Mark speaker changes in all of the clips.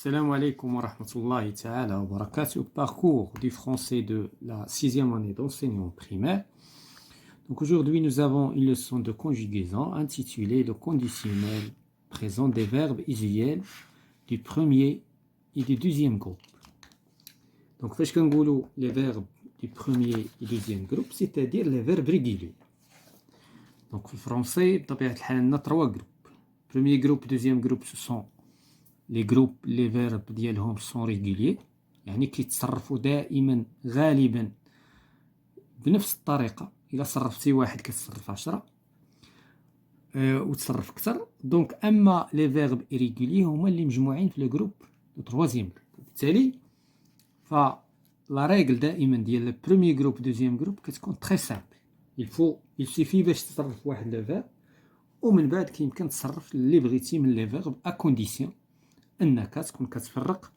Speaker 1: Salam alaikum wa rahmatullahi ta'ala wa barakatuh. Parcours du français de la sixième année d'enseignement primaire. Donc aujourd'hui, nous avons une leçon de conjugaison intitulée le conditionnel présent des verbes usuels du premier et du deuxième groupe. Donc, فاش كنقولوا les verbes du premier et deuxième groupe, c'est-à-dire les verbes réguliers. Donc, en français, بطبيعة الحال عندنا trois groupes. Premier groupe, deuxième groupe, ce sont les groupes, les verbes ديالهم sont réguliers, يعني كيتصرفوا دائما غالبا بنفس الطريقة. إلا صرفتي واحد كتصرف 10 وتصرف أكثر. دونك أما les verbes irréguliers هما اللي مجموعين في le groupe de troisième groupe. بالتالي فلا ريغل دائما ديال le premier groupe deuxième groupe كتكون très simple. il suffit باش تصرف واحد le verbe ومن بعد كيمكن تصرف اللي بغيتي من les verbes à condition انك تكون كتفرق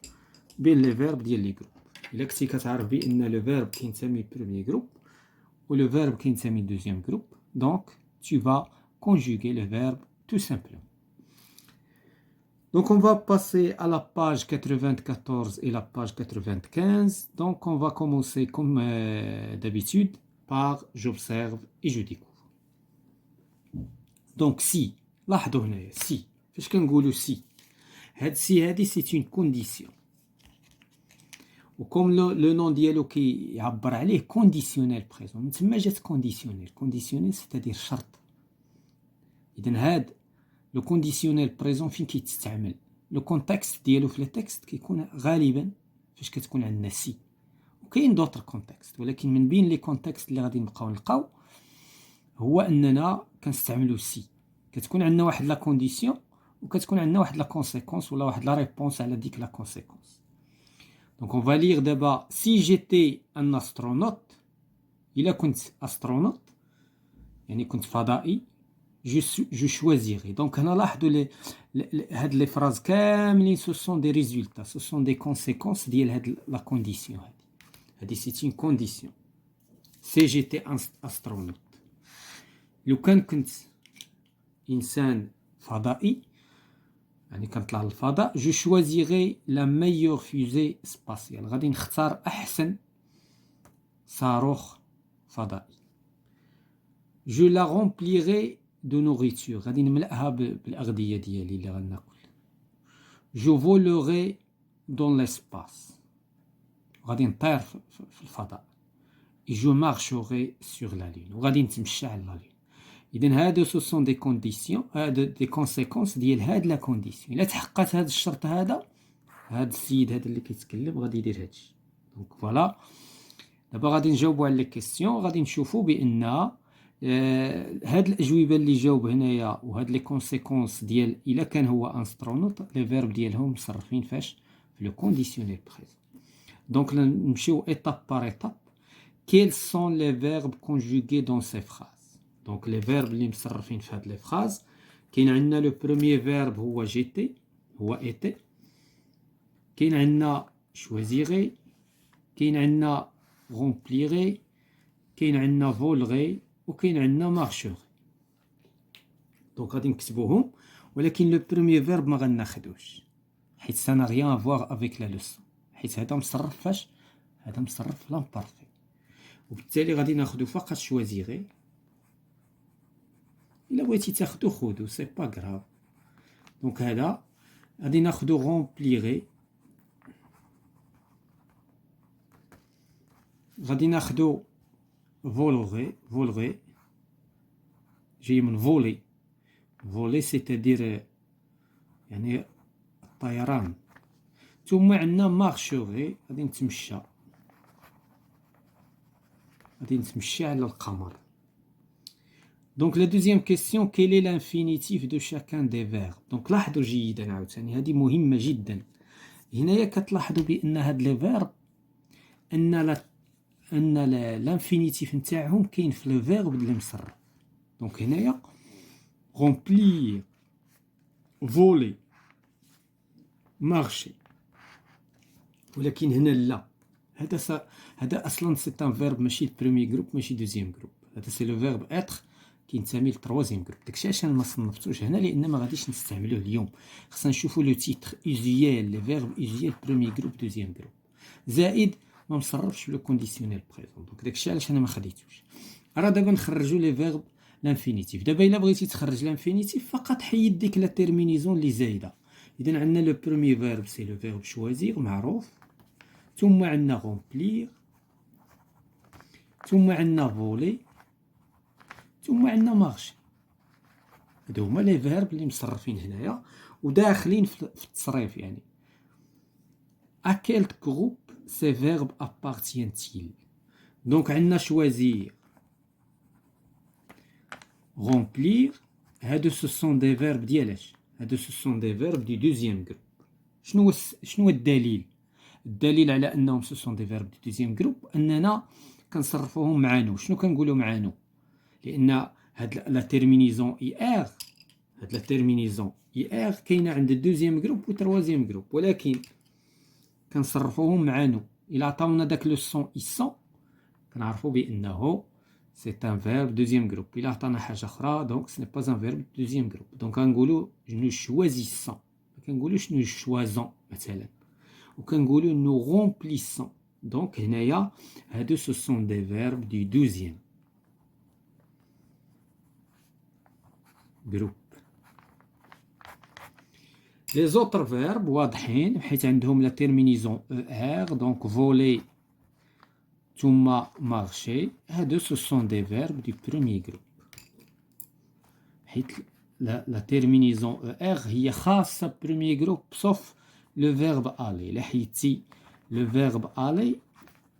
Speaker 1: بين لي فيرب ديال لي جروب. الا كنتي كتعرف بان لو فيرب كينتمي بروميير جروب و لو فيرب كينتمي دوزيام جروب، دونك tu vas conjuguer le verbe tout simplement. Donc on va passer à la page 94 et la page 95. Donc on va commencer comme d'habitude par j'observe et je découvre. Donc si لاحظوا هنايا si فاش كنقولوا si هاد سي هادي سي اون كونديسيون، وكم لو نون ديالو كيعبر عليه كونديسيونيل بريزون، من تما جات كونديسيونيل سيتادير شرط. اذا هاد لو كونديسيونيل بريزون فين كيتستعمل؟ لو كونتكست ديالو في التكست كيكون غالبا فاش كتكون عندنا سي، وكاين دوطر كونتكست، ولكن من بين لي كونتكست اللي غادي نلقاو هو اننا كنستعملو سي. كتكون عندنا واحد لا كونديسيون وكتكون عندنا واحد لا كونسيكونس ولا واحد لا ريبونس على ديك لا كونسيكونس. دونك اون فا لير دابا سي جيتي ان استرونوت، الا كنت استرونوت يعني كنت فضائي، جو شوازيغي. دونك هنا لاحظوا هاد لي فراز كاملين سو سون دي ريزولتا، سو سون دي كونسيكونس ديال هاد لا كونديسيون. هادي سي اون كونديسيون سي جيتي استرونوت. لو كنت انسان فضائي يعني كنطلع للفضاء، جو شوازيغي لا ميور فوزي سباسيال، غادي نختار احسن صاروخ فضائي. جو لا رومبليغي دو نوريتور، غادي نملأها بالاغذيه ديالي اللي غناكل. جو فولوغي دون ليسباس، غادي نطير في الفضاء. جو مارشوغي سور لا لون، وغادي نتمشى على لا لون. إذن هادو سو سون دي كونديسيون، هادو دي كونسيكونس ديال هاد لا كونديسيون. إلا تحققت هاد الشرط هذا، هاد السيد هذا اللي كيتكلم غادي يدير هادشي. دونك فوالا، دابا غادي نجاوبوا على لي كيسيون. غادي نشوفوا بان هاد الاجوبه اللي جاوب هنايا وهاد لي كونسيكونس ديال الا كان هو انسترونوت، لي فيرب ديالهم مصرفين فاش في لو كونديسيونيل بريزون. دونك نمشيو ايتاب بار ايتاب. Quels sont les verbes conjugués dans ces phrases? Donc les verbes اللي مصرفين في هاد لي فراز، كاين عندنا لو بروميير فيرب هو جيتي، هو ايتي. كاين عندنا شوازيغي، كاين عندنا رومبليغي، كاين عندنا فولغي، وكاين عندنا مارشوغي. دونك غادي نكتبوهم، ولكن لو بروميير فيرب ما غناخدوش حيت سا نا ريان افوار افيك لا لوسون، حيت هذا مصرف فاش؟ هذا مصرف في لامبارفي، وبالتالي غادي ناخدو فقط شوازيغي. إلا بغيتي تاخدو خدو، سي با غراف. دونك هذا غادي ناخدو رومبليغي، غادي ناخدو فولغي جاي من فولي سيتادير يعني الطيران. ثم عندنا مارشوغي، غادي نتمشى على القمر. Donc la deuxième question, quel est l'infinitif de chacun des verbes? Donc لاحظوا جيدا عاوتاني، هذه مهمة جدا. هنايا كتلاحظوا بأن هاد لي فيرب أن الانفينيتيف نتاعهم كاين في لو فيرب اللي مصرف. دونك هنايا remplir، voler، marcher. ولكن هنا لا، هذا أصلا سي ان فيرب ماشي بروميير جروب ماشي دوزيام جروب. هذا سي لو فيرب être كينتمي للتروازيام جروب. داكشي علاش انا ما صنفتوش هنا لان ما غاديش نستعملوه اليوم. خصنا نشوفوا لو تيتر usuel لي فيرب usuel بروميي جروب دوزيام جروب زائد ما مصرفش لو كونديسيونيل بريزون. دونك داكشي علاش انا ما خديتوش. راه دابا نخرجوا لي فيرب لانفينيتيف. دابا الا بغيتي تخرج لانفينيتيف فقط حيد ديك لا تيرمينيزون اللي زايده. اذا عندنا لو بروميي فيرب سي لو فيرب شوازير معروف، ثم عندنا غومبلير، ثم عندنا فولي، ثم عندنا مارشي. هادو هما لي فيرب اللي مصرفين هنايا وداخلين في التصريف. يعني à quel groupe ces verbes appartiennent-ils. دونك عندنا شوازير، remplir، هادو سو سون دي فيرب ديالاش، هادو سو سون دي فيرب دي دوزيام جروب. شنو الدليل؟ الدليل على انهم سو سون دي فيرب دي دوزيام جروب اننا كنصرفوهم مع نو. شنو كنقولوا مع نو؟ لان هاد لا تيرمينيزون اي ار، هاد لا تيرمينيزون اي ار كاينه عند الدوزيام جروب و تروازيام جروب، ولكن كنصرفوهم مع نو. الى عطاونا داك لو سون اي سون كنعرفوا بانه سي ان فيرب دوزيام جروب. الى عطانا حاجه اخرى دونك سي ني با ان فيرب دوزيام جروب. دونك كنقولوا نو شوازيسون، ما كنقولوش نو شوازون مثلا، وكنقولوا نو غومبليسون. دونك هنايا هادو سو سون دي فيرب دو دوزيام جروب. لي زوتر فيرب واضحين حيت عندهم لا تيرمينيزون او ار. دونك فولي ثم مارشي، هادو سو سون دي فيرب دو بروميي جروب حيت لا تيرمينيزون او ار هي خاصه بروميي جروب سوف لو فيرب الي. الا حيدتي لو فيرب الي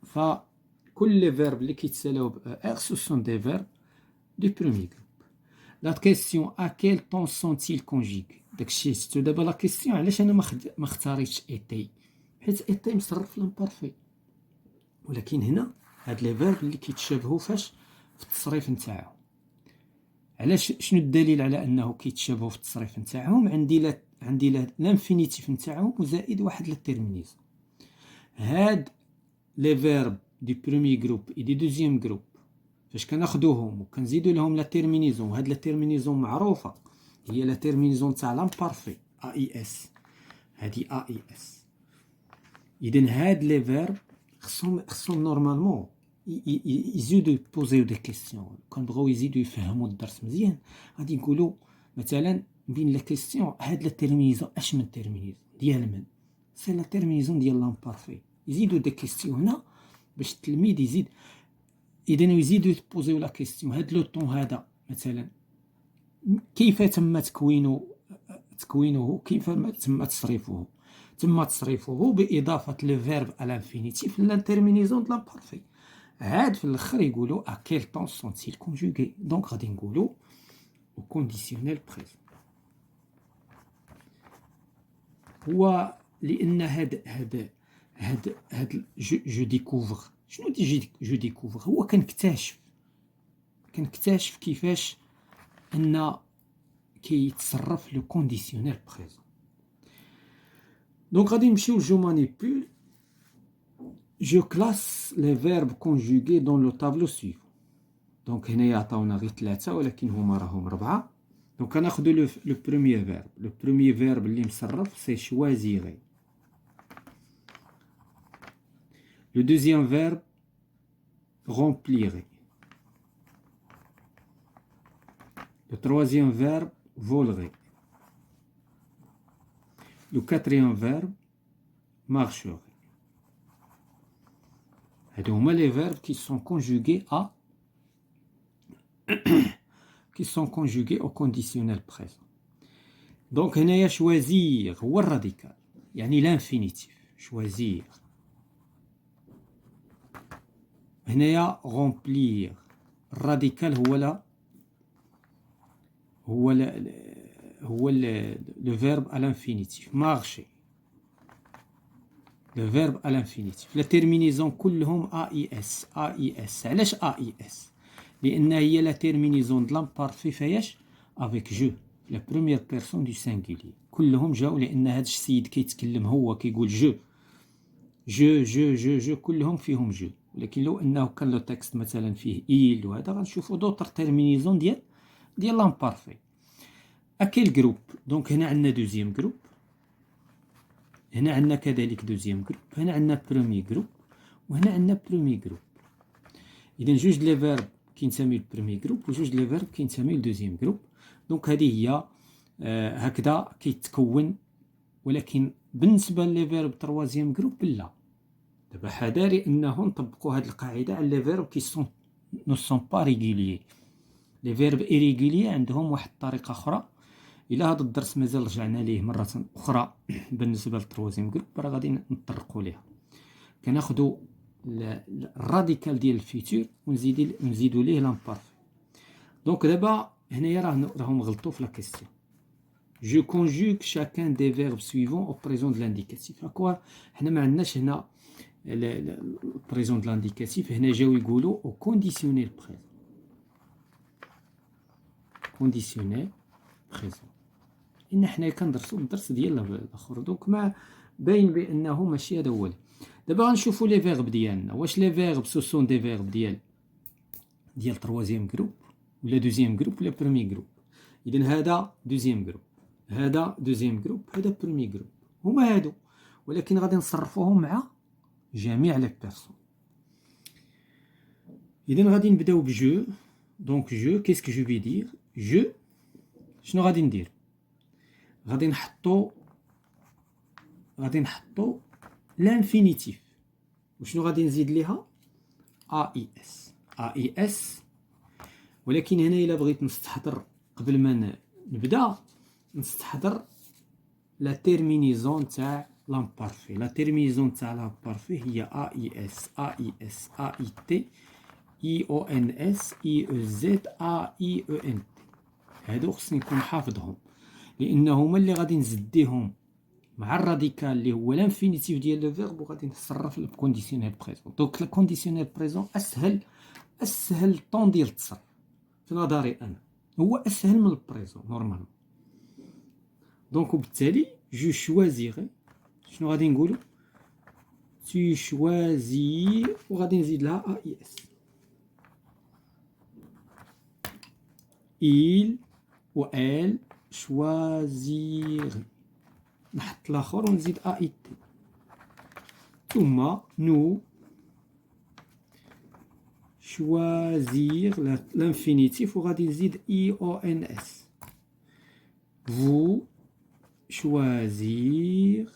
Speaker 1: فكل لي فيرب اللي كيتسالاو ب ار سو سون دي فيرب دو بروميي جروب. لا كيسيون ا كيل طون سون-تيل كونجيغي. داكشي شفتو دابا لا كيسيون علاش انا ما اختاريتش ايتي، حيت ايتي مصرف لامبارفي. ولكن هنا هاد لي فيرب اللي كيتشابهوا فاش في التصريف نتاعهم. علاش؟ شنو الدليل على انه كيتشابهوا في التصريف نتاعهم؟ عندي لانفينيتيف نتاعهم وزائد واحد لا تيرمينيزون. هاد لي فيرب دي بروميي جروب اي دي دوزيام جروب فاش كناخدوهم وكنزيدو لهم لا تيرمينيزون، وهاد لا تيرمينيزون معروفه هي لا تيرمينيزون تاع لامبارفي ا اي اس، هادي ا اي اس. اذا هاد لي فيرب خصهم نورمالمون يزيدو يبوزيو دي كيسيون. كنبغيو يزيدو يفهموا الدرس مزيان غادي نقولوا مثلا بين لا كيسيون هاد لا تيرمينيزون اش من تيرمينيزون ديال من؟ سي لا تيرمينيزون ديال لامبارفي. يزيدوا دي كيسيون هنا باش التلميذ يزيد. اذا يزيدوا يبوزيو لا كيسيون هاد لو طون هذا مثلا كيف تم تكوينه، كيف تم تصريفه؟ تم تصريفه بإضافة لو فيرب à l'infinitif لا تيرمينيزون د لامبارفي. عاد في الاخر يقولوا à quel temps sont-ils conjugués. دونك غادي نقولوا au conditionnel présent. هو لان هاد جو ديكوفر. شنو دي جو ديكوفر؟ هو كنكتشف كيفاش ان كيتصرف لو كونديسيونيل بريزون. دونك غادي نمشيو جو مانيبول. جو كلاس لي فيرب كونجوغي دون لو طابلو سويفون. دونك هنايا عطاونا غير 3 ولكن هما راهم 4. دونك كناخدو لو بروميير فيرب. لو بروميير فيرب اللي مصرف سي شوازيغي. لو دوزيام فيرب remplirait. Le troisième verbe volerait. Le quatrième verbe marcherait. Et donc, les verbes qui sont conjugués au conditionnel présent. Donc, il y a choisir ou radical. Il y a l'infinitif. Choisir. Il y a remplir. Radical, voilà. هو le verbe à l'infinitif. marcher. Le verbe à l'infinitif. La terminaison كلهم AIS. AIS. علاش AIS؟ لأن هي la terminaison de l'imparfait فايش؟ avec je. La première personne du singulier. كلهم جاو لأن هذا السيد كيتكلم هو كيقول جو كلهم فيهم جو. لكن لو أنه كان لو تكست مثلا فيه إيل وهذا غنشوفوا دوطر terminaison ديال ديال لامبارفي. اكيل جروب؟ دونك هنا عندنا دوزيام جروب، هنا عندنا كذلك دوزيام جروب، هنا عندنا برومي جروب، وهنا عندنا برومي جروب. اذا جوج لي فيرب كينتميو للبرومي جروب وجوج لي فيرب كينتميو للدوزيام جروب. دونك هذه هي هكذا كيتكون. ولكن بالنسبه لي فيرب تروازيام جروب لا، دابا حذاري انه نطبقوا هذه القاعده على لي فيرب كي سون نو سون با ريغوليي. لي فيرب ايريغوليي عندهم واحد الطريقه اخرى. الى هذا الدرس مازال رجعنا ليه مره اخرى بالنسبه للتروازيام جروب راه غادي نطرقوا ليها. كناخذوا الراديكال ديال الفيتور ونزيدوا ليه لامبارفي. دونك دابا هنايا راهم غلطوا في لا كيسيون. Je conjugue chacun des verbes suivants au présent de l'indicatif. هكا حنا ما عندناش هنا البريزون دو لانديكاتيف، هنا جاو يقولوا او كونديسيونيل بريزون. كونديسيونيل بريزون ان حنا كندرسوا الدرس ديال الاخر، دونك ما باين بانه ماشي هذا هو. دابا غنشوفوا لي فيرب ديالنا، واش لي فيرب سو سون دي فيرب ديال تروازيام جروب ولا دوزيام جروب ولا برومي جروب. اذا هذا دوزيام جروب، هذا دوزيام جروب، هذا برومي جروب، هما هادو، ولكن غادي نصرفوهم مع جميع لي بيرسون. اذا غادي نبداو بجو. دونك جو كيسكو جو في دير؟ جو شنو غادي ندير؟ غادي نحطو لانفينيتيف. وشنو غادي نزيد ليها؟ اي اس. ولكن هنا الا بغيت نستحضر قبل ما نبدا نستحضر لا تيرمينيزون تاع لامبارفي. لا تيرمينيزون تاع لامبارفي هي اي اس اي تي اي او ان اس اي او زد اي او ان تي. هادو خصني نكون حافظهم، لانه هما اللي غادي نزديهم مع الراديكال اللي هو لانفينيتيف ديال لو فيرب، وغادي نتصرف الكونديسيونيل بريزون. دونك الكونديسيونيل بريزون اسهل طون ديال التصرف في نظري انا، هو اسهل من البريزون نورمالمون. دونك وبالتالي جو شوازيغي، شنو غادي نقولوا؟ tu choisis وغادي نزيد لها اي اس. il و elle choisir، نحط الاخر ونزيد اي تي. ثم nous choisir لانفينيتيف وغادي نزيد اي او ان اس. vous choisir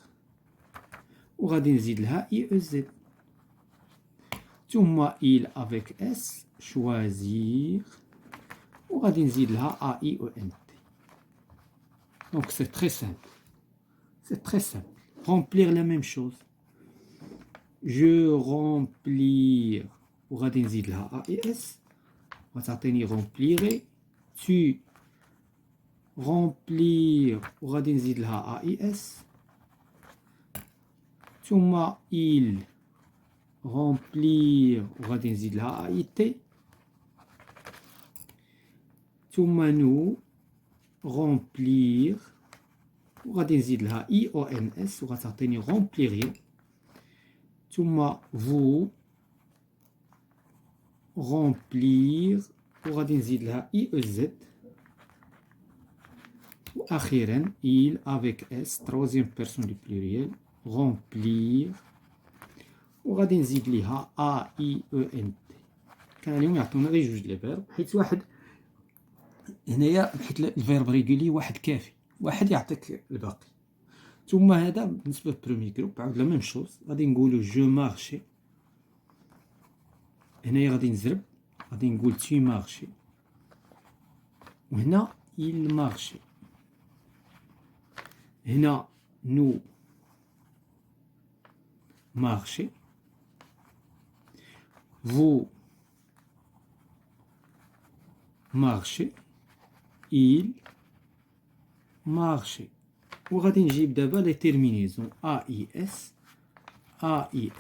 Speaker 1: وغادي نزيد لها اي او زد. ثم il avec s choisir وغادي نزيد لها اي او ان تي. دونك سي تري سامبل، سي تري سامبل. remplir la même chose. je remplir وغادي نزيد لها اي اس غتعطيني remplir. tu remplir وغادي نزيد لها اي اس. ثم il remplir وغادي نزيد لها اي تي. ثم nous remplir وغادي نزيد لها اي او ان اس وغتعطيني remplir. ثم vous remplir وغادي نزيد لها اي او زد. واخيرا il avec s troisième personne du pluriel remplir وغادي نزيد ليها اي او ان تي. كان اليوم يعطونا غير جوج لي فيرب، حيت واحد هنايا حيت الفيرب ريغولي واحد كافي، واحد يعطيك الباقي. ثم هذا بالنسبه للبرومي جروب عاود لا ميم شوز. غادي نقولوا جو مارشي، هنايا غادي نزرب، غادي نقول تي مارشي، وهنا il مارشي. هنا نو مارشي، vous marchez، il marche. وغادي نجيب دابا لي تيرمينيزون اي اس اي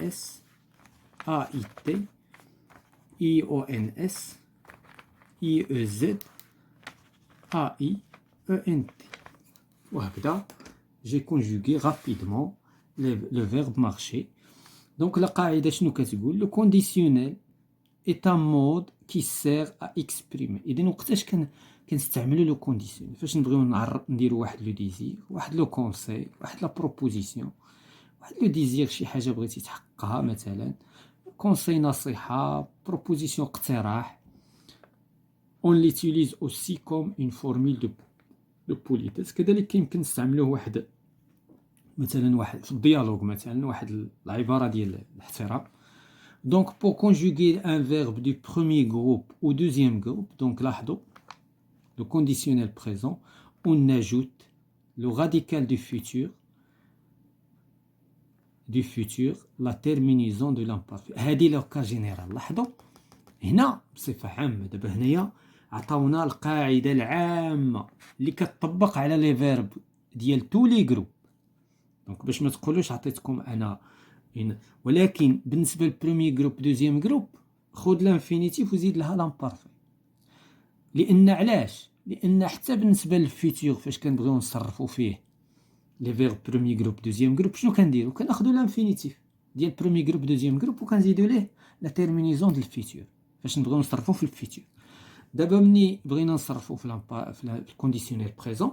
Speaker 1: تي اي او ان اس اي او زد اي او ان تي. وهكذا جي كونجوغي رابيدمون لو فيرب مارشي. دونك القاعده شنو كتقول؟ لو كونديسيونيل est un mode qui sert à exprimer. إذن وقتاش كنستعملوا لو كونديسيون فاش نبغيو نديروا واحد لو ديزير واحد لو كونساي واحد لا بروبوزيسيون واحد لو ديزير شي حاجه بغيتي تحققها مثلا كونساي نصيحه بروبوزيسيون اقتراح on l'utilise aussi comme une formule de politesse. كذلك يمكن نستعملوه واحد مثلا واحد في الديالوج مثلا واحد العباره ديال الاحترام. Donc pour conjuguer un verbe du premier groupe au deuxième groupe, donc لاحظوا le conditionnel présent, on ajoute le radical du futur, la terminaison de l'imparfait. هذه لو كا جينيرال. لاحظوا هنا بصفة عامة دابا هنايا عطاونا القاعدة العامة اللي كتطبق على لي فيرب ديال تو لي جروب. دونك باش ما تقولوش عطيتكم انا ولكن بالنسبة للبروميي جروب دوزيام جروب خذ لانفينيتيف وزيد لها لامبارفي. لأن علاش؟ لأن حتى بالنسبة للفيتور فاش كنبغيو نصرفو فيه لي فيرب بروميي جروب دوزيام جروب شنو كنديرو؟ كناخدو لانفينيتيف ديال بروميي جروب دوزيام جروب وكنزيدو ليه لا تيرمينيزون ديال الفيتور فاش نبغيو نصرفو في الفيتور. دابا ملي بغينا نصرفو في الكونديسيونيل بريزون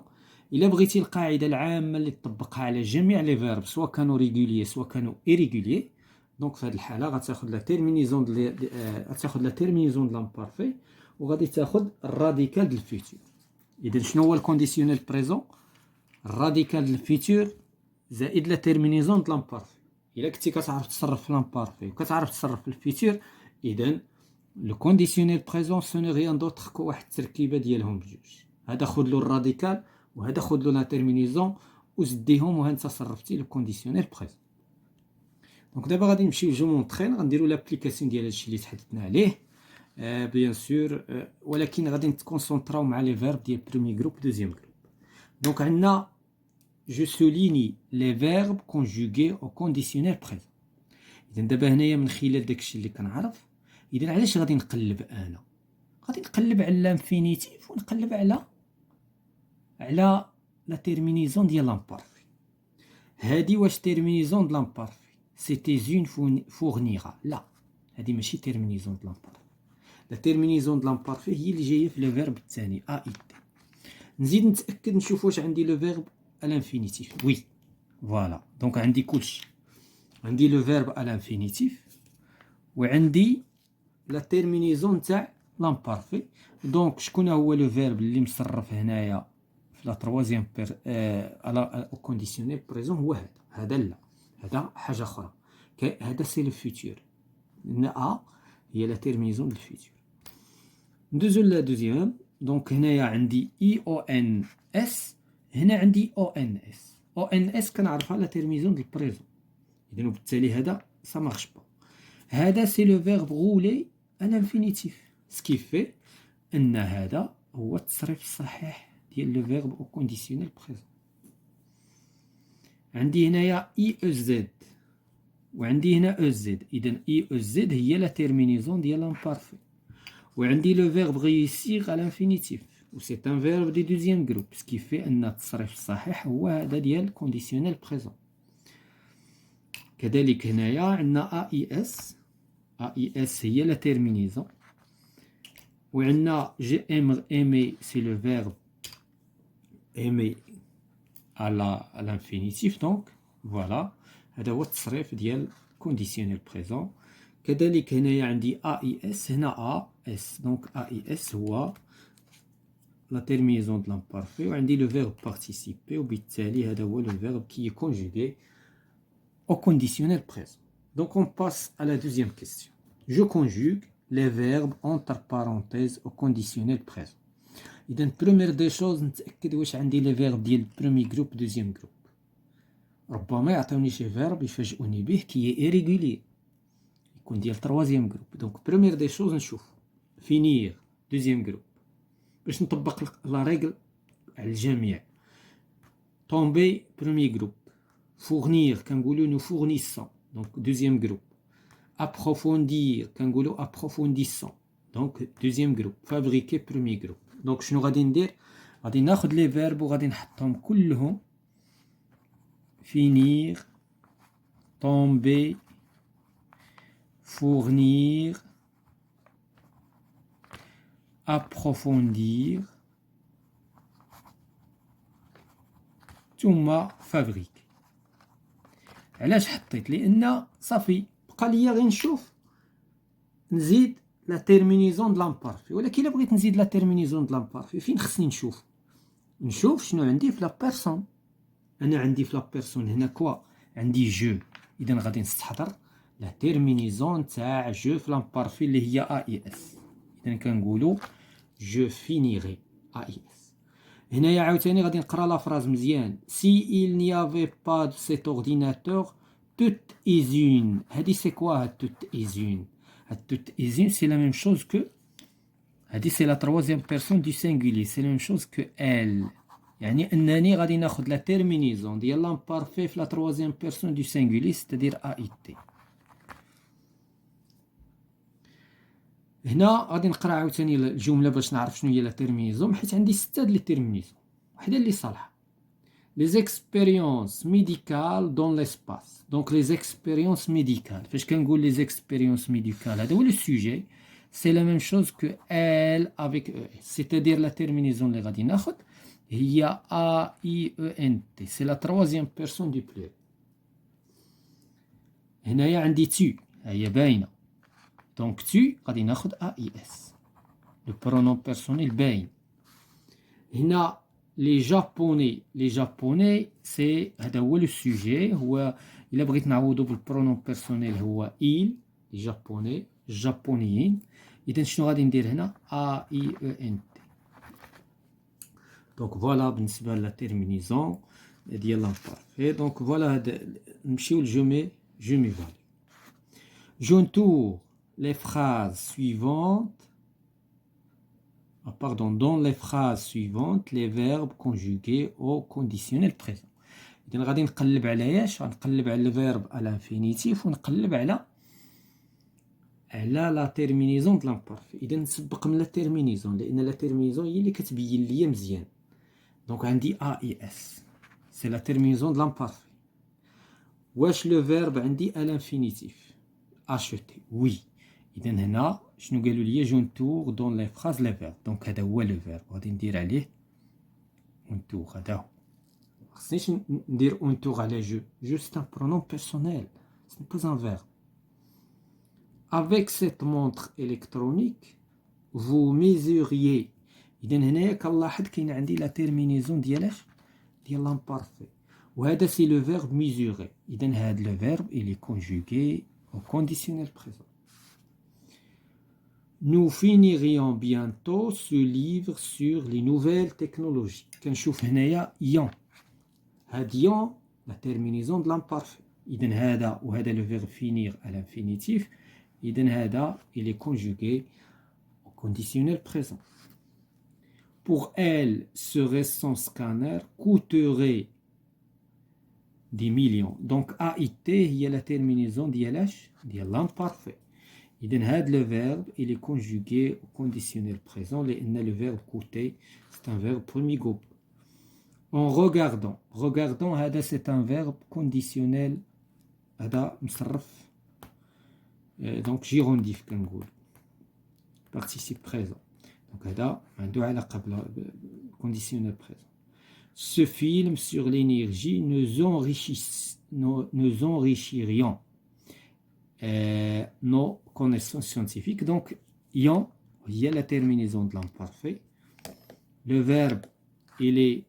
Speaker 1: الا بغيتي القاعده العامه اللي تطبقها على جميع لي فيرب سواء كانوا ريغوليي سواء كانوا ايريغوليي دونك في هذه الحاله غتاخذ لا تيرمينيزون غتاخذ لا تيرمينيزون د لامبارفي وغادي تاخذ الراديكال ديال الفيتور. اذا شنو هو الكونديسيونيل بريزون؟ الراديكال ديال الفيتور زائد لا تيرمينيزون د لامبارفي. الا كنتي كتعرف تصرف في لامبارفي وكتعرف تصرف في الفيتور اذا لو كونديسيونيل بريزون سو ني ريان دوطخ كو واحد التركيبه ديالهم بجوج. هذا خذ له الراديكال وهذا خذ له لا تيرمينيزون وزديهم وها انت صرفتي لو كونديسيونيل بريزون. دونك دابا غادي نمشيو جو مونطرين غنديروا لابليكاسيون ديال هادشي اللي تحدثنا عليه بيان سور ولكن غادي نتكونسونطراو مع لي فيرب ديال بروميي جروب دوزيام جروب. دونك عندنا جو سوليني لي فيرب كونجوغي او كونديسيونيل بريزون. اذا دابا هنايا من خلال داكشي اللي كنعرف اذا علاش غادي نقلب انا؟ غادي نقلب على لانفينيتيف ونقلب على لا تيرمينيزون ديال لامبارفي. هادي واش تيرمينيزون د لامبارفي سيتي زون فورنيغا؟ لا هادي ماشي تيرمينيزون د لامبارفي. لا تيرمينيزون د لامبارفي هي اللي جايه في لو فيرب الثاني ا اي تي. نزيد نتاكد نشوف واش عندي لو فيرب الانفينيتيف. وي فوالا دونك عندي كلشي. عندي لو فيرب الانفينيتيف وعندي لا تيرمينيزون تاع لامبارفي. دونك شكون هو لو فيرب اللي مصرف هنايا في لا تروازيام على كونديسيونيل بريزون؟ هو هذا لا هذا حاجه اخرى. هذا سي لو فيتور لان ا هي لا تيرمينيزون ديال الفيتور. ندوزو لا دوزيام. دونك هنايا عندي اي او ان اس هنا عندي او ان اس. او ان اس كنعرفها لا تيرمينيزون ديال البريزون اذا وبالتالي هذا سا مارش با. هذا سي لو فيرب غولي ان انفينيتيف سكي في ان هذا هو التصريف الصحيح ديال لو فيرب او كونديسيونيل بريزون. عندي هنايا اي او زد وعندي هنا او زد. اذا اي او زد هي لا تيرمينيزون ديال لامبارفي وعندي لو فيرب غيسيغ على انفينيتيف و سي ان فيرب دي دوزيام جروب سكي في ان التصريف الصحيح هو هذا ديال كونديسيونيل بريزون. كذلك هنايا عندنا ا اي اس. ا اي اس هي لا تيرمينيزون وعندنا جي ام ايمي سي لو فيرب ايمي على الانفينيتيف. دونك فوالا هذا هو التصريف ديال كونديسيونيل بريزون. كذلك هنايا عندي ا اي اس هنا ا اس. دونك ا اي اس هو لا تيرمينيزون د لامبارفي وعندي لو فيرب بارتيسيبي وبالتالي هذا هو لو فيرب كي كونجوغي au conditionnel présent. Donc on passe à la deuxième question. Je conjugue les verbes entre parenthèses au conditionnel présent. إذا première des choses نتأكد واش عندي لي فيرب ديال premier groupe deuxième groupe. ربما يعطيوني شي فيرب يفاجئوني به كي irrégulier يكون ديال troisième groupe. Donc première des choses نشوف finir deuxième groupe باش نطبق لا ريغل على الجميع. tomber premier groupe. Fournir, nous fournissons, donc deuxième groupe. Approfondir, approfondissons, donc deuxième groupe. Fabriquer, premier groupe. Donc شنو غادي ندير؟ غادي ناخذ لي فيرب وغادي نحطهم كلهم finir, tomber, fournir, approfondir ثم fabriquer. علاش حطيت؟ لان صافي بقى ليا غير نشوف نزيد لا تيرمينيزون د لامبارفي، ولكن الا بغيت نزيد لا تيرمينيزون د لامبارفي فين خصني نشوف شنو عندي في لا بيرسون. انا عندي في لا بيرسون هنا كوا عندي جو، اذا غادي نستحضر لا تيرمينيزون تاع جو في لامبارفي اللي هي ا اي اس. اذا كنقولوا جو فينيغي ا اي اس. هنايا عاوتاني غادي نقرا لا فراز مزيان. سي il n'y avait pas de cet ordinateur toute is une. هادي سي كوا هاد toute is une؟ هاد toute is une سي لا ميم شوز كو، هادي سي لا تروازيام بيرسون دو سينغولي، سي لا ميم شوز كو ال. يعني انني غادي ناخذ لا تيرمينيزون ديال لامبارفي في لا تروازيام بيرسون دو سينغولي، ستادير ا اي تي. هنا غادي نقرا عاوتاني الجمله باش نعرف شنو هي لا تيرمينيزون، حيت عندي 6 د لي تيرمينيزون، وحده اللي صالحه. les expériences médicales dans l'espace. Donc les expériences médicales. فاش كنقول les expériences médicales هذا هو le sujet. C'est la même chose que elle avec ES. C'est-à-dire la terminaison اللي غادي ناخذ هي A I E N T. C'est la troisième personne du pluriel. هنايا عندي tu هي باينه. Donc tu غادي ناخذ A I S. Le pronom personnel باين. هنا les japonais c'est هذا هو le sujet. هو الا بغيت نعوضو بالبرونوم بيرسونيل هو il. les japonais الجابونيين. اذا شنو غادي ندير هنا a i e n t. دونك فوالا بالنسبه لا تيرمينيزون ديال لامبارفي. دونك فوالا هذا نمشيو لجومي فالي. j'entoure les phrases suivantes. Pardon, dans les phrases suivantes, les verbes conjugués au conditionnel présent. إذا غادي نقلب على اش؟ غنقلب على الفيرب à l'infinitif ونقلب على لا تيرمينيزون د لامبارفي. إذا نسبق من لا تيرمينيزون لأن لا تيرمينيزون هي اللي كتبين ليا مزيان. دونك عندي ا اي اس سي لا تيرمينيزون د لامبارفي. واش لو فيرب عندي à l'infinitif acheter وي. إذا هنا شنو قالوا لي؟ جونتور دون لي فراز لي فيرب. دونك هذا هو لو فيرب غادي ندير عليه اونتور. هذا هو. مخصنيش ندير اونتور على جو سي ان برونوم بيرسونيل سي با ان فيرب. avec cette montre électronique vous mesuriez. إذا هنايا كنلاحظ كاين عندي لا تيرمينيزون ديال لامبارفي، وهذا سي لو فيرب mesurer. إذا هذا لو فيرب il est conjugué au conditionnel présent. Nous finirions bientôt ce livre sur les nouvelles technologies. كنشوف هنايا يون. هاد يون لا تيرمينيزون د لامبارفي. إذا هذا وهذا لو فيرب finir à l'infinitif. إذا هذا il est conjugué au conditionnel présent. Pour elle, ce récent scanner coûterait des millions. Donc AIT هي la terminaison ديالاش؟ ديال l'imparfait. إذا هذا le verbe il est conjugué au conditionnel présent لأن le verbe coûter c'est un verbe premier groupe. En regardant هذا c'est un verbe conditionnel هذا مصرف donc gérondif كنقول participe présent. donc هذا عنده علاقة بالconditionnel présent. Ce film sur l'énergie nous enrichirions nos connaissances scientifiques. Donc ion il y a la terminaison de l'imparfait. Le verbe il est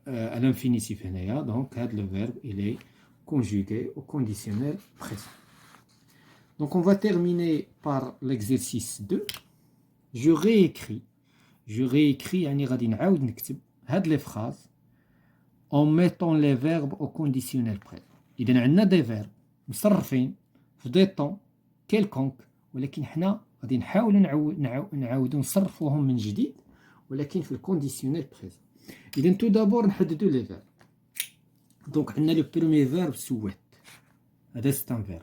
Speaker 1: à l'infinitif هنايا. donc le verbe il est conjugué au conditionnel présent. Donc on va terminer par l'exercice 2. Je réécris يعني غادي نعاود نكتب هاد لي فراز en mettant les verbes au conditionnel présent. إذا عندنا دي فيرب مصرفين في دي طون كيلكونك، ولكن حنا غادي نحاولوا نعاودوا نصرفوهم من جديد ولكن في الكونديسيونيل بريزون. إذا تو دابور نحددوا لي فيرب. دونك عندنا لو بروميير فيرب سويت، هذا سي ان فيرب.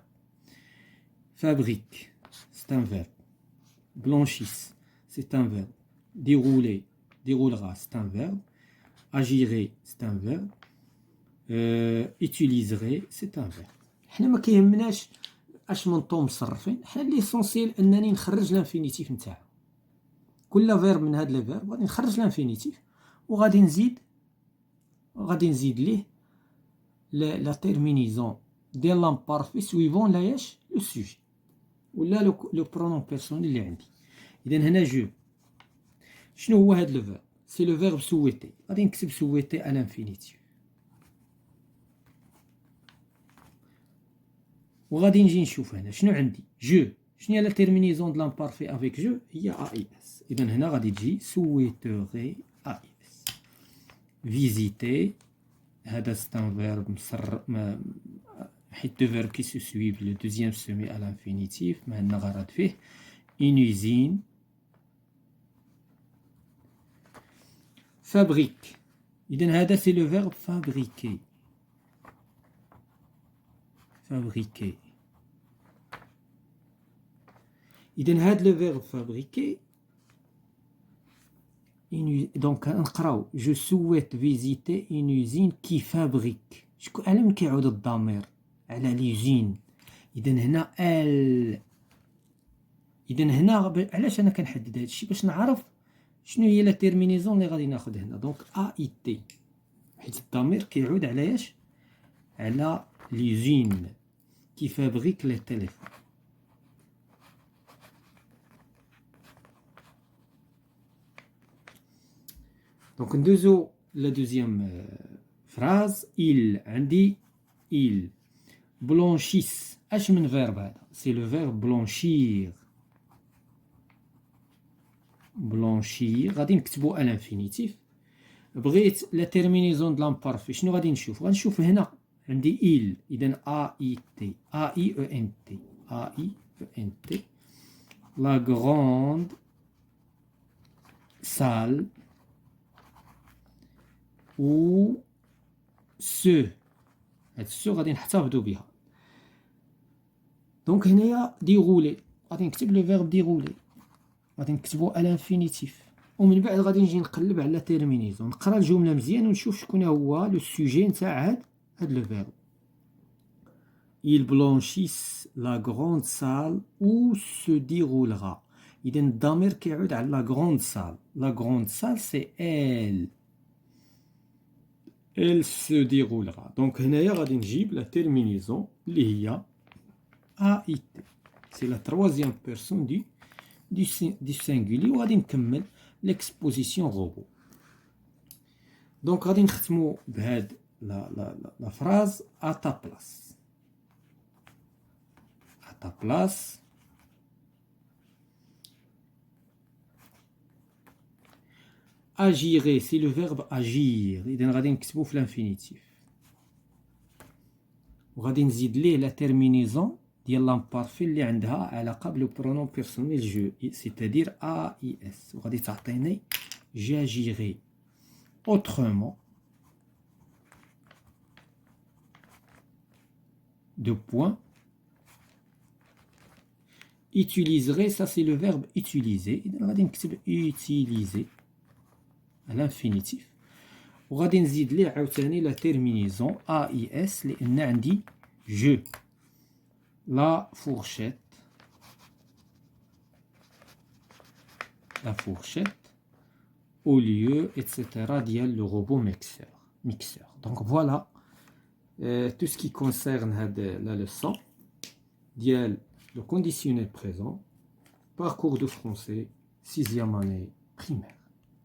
Speaker 1: فابريك سي ان فيرب. بلانشيس c'est un verbe. Dérouler, déroulera, c'est un verbe. Agirait, c'est un verbe. Utiliserait, c'est un verbe. حنا ما كيهمناش اش من طون مصرفين، حنا ليسونسيال انني نخرج لانفينيتيف نتاعو. كل فيرب من هاد لي فيرب غادي نخرج لانفينيتيف وغادي نزيد ليه لا تيرمينيزون ديال لامبارفي سويفون لاياش لو سوجي ولا لو برونون بيرسونيل اللي عندي. اذا هنا جو شنو هو هاد لو فيرب؟ سي لو فيرب سويتي. غادي نكتب سويتي على انفينيتيف وغادي نجي نشوف هنا شنو عندي. جو شنو هي لا تيرمينيزون دو لامبارفي افيك جو؟ هي ا اي اس. اذا هنا غادي تجي سويتوري ا اي اس. فيزيتي هذا ستان فيرب حيت دو فيرب كي سو سويف لو دوزيام سومي على انفينيتيف ما عندنا غرض فيه. اون usine فابريك. إذا هذا سي لو فيرب فابريكي. فابريكي. إذا هاد لو فيرب فابريكي دونك نقراو جو سويت فيزيتي اون يوزين كي فابريك. شكون على من كيعود الضمير؟ على ليزين. إذا هنا إذا هنا علاش أنا كنحدد هادشي؟ باش نعرف شنو هي لا تيرمينيزون اللي غادي ناخد هنا. دونك ا اي تي حيت الضمير كيعود على اش؟ على ليزين كي فابريك لي تيليفون. دونك ندوزو لا دوزيام فراز. il عندي il blanchisse. اش من فيرب هذا؟ سي لو فيرب بلونشير. بلونشير غادي نكتبو على انفينيتيف. بغيت لا تيرمينيزون د لامبارفي شنو غادي نشوف؟ غنشوف هنا عندي il. اذا ا اي تي ا اي او ان تي ا اي او ان تي لا غروند سال و سو. هاد سو غادي نحتفظوا بها. دونك هنايا ديغولي غادي نكتب لو فيرب ديغولي غادي نكتبو على انفينيتيف ومن بعد غادي نجي نقلب على تيرمينيزون نقرا الجمله مزيان ونشوف شكون هو لو سوجي نتاع هاد لو فيرب. il blanchisse la grande salle où se déroulera. إذا الضمير كيعود على لا grande salle. لا grande salle c'est elle se déroulera. دونك هنايا غادي نجيب لا تيرمينيزون اللي هي ا اي تي. سي لا تروازيام بيرسون دي سينغولي وغادي نكمل ليكسبوزيسيون روبو. دونك غادي نختمو بهاد لا فراز ا تا بلاص. ا تا بلاص agirez c'est le verbe agir. إذا غادي نكتبو في الانفينيتيف وغادي نزيد ليه لا تيرمينيزون ديال لامبارفي اللي عندها علاقة بلو برونون بيرسونيل جو سيتادير ا اي اس وغادي تعطيني j'agirai autrement deux points. Utiliserai ça c'est le verbe utiliser. إذا غادي نكتب utiliser à l'infinitif وغادي نزيد ليه عاوتاني لا تيرمينيزون ا اي اس لان عندي جو لا فورشيت au lieu etc ديال لو روبو ميكسور. دونك فوالا tout ce qui concerne هاد la leçon ديال le conditionnel présent parcours de français 6e année primaire.